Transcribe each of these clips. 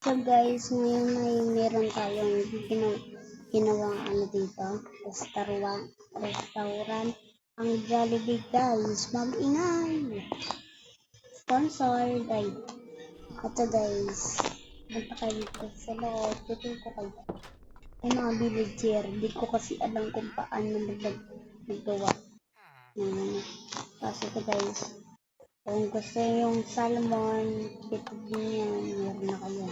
So guys, ngayon may meron tayong ginawang dito, restaurant, ang Jollibee guys, mag-ingay, sponsored, ay, ito guys, punta kayo dito sa loob, tutulong ko kayo, may mga villager, di ko kasi alam kung paano maggawa, kasi ito guys, kung gusto yung salmon, dito din yan, meron na kayo.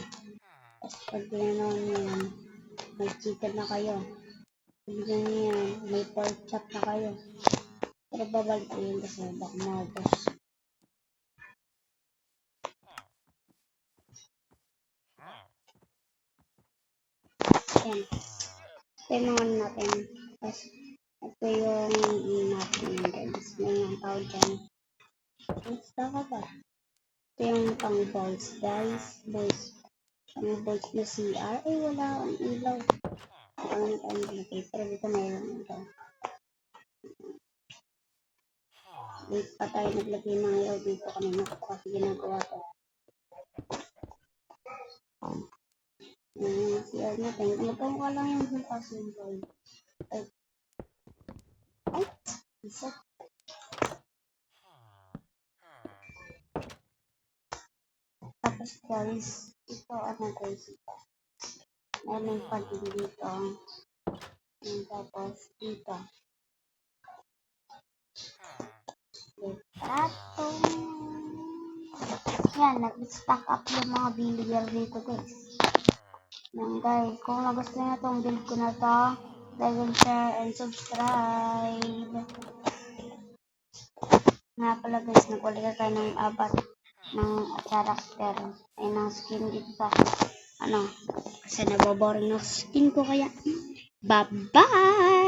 Tapos pag ginawa nyo yan, may chicken na kayo. Pag ginawa nyo yan, may pork chop na kayo. Pero babalik ko yun kasi baka maubos. Yan. Ito yung mga natin. Tapos ito yung natin guys. May mga tao dyan. Basta ka ba? Ito yung pang boys guys. Boys. Pang boys na CR. Ay wala ang ilaw. Pero dito mayroon ito. Wait pa tayo naglagay ng ilaw dito kanina ko kasi ginagawa to. CR natin. Magkang ka lang yung bukas yung boy. Ay! Isa. Tapos guys, ito guys ito. Meron pa din dito. Tapos dito. Litrato. Yan, nag-stack up yung mga villager dito guys. Yan guys, kung nagustuhan nyo itong build ko na to, like and share and subscribe. Nga pala guys, nagwala tayo ng apat ng character ay ng skin dito sa kasi naboboring ng skin ko kaya bye bye.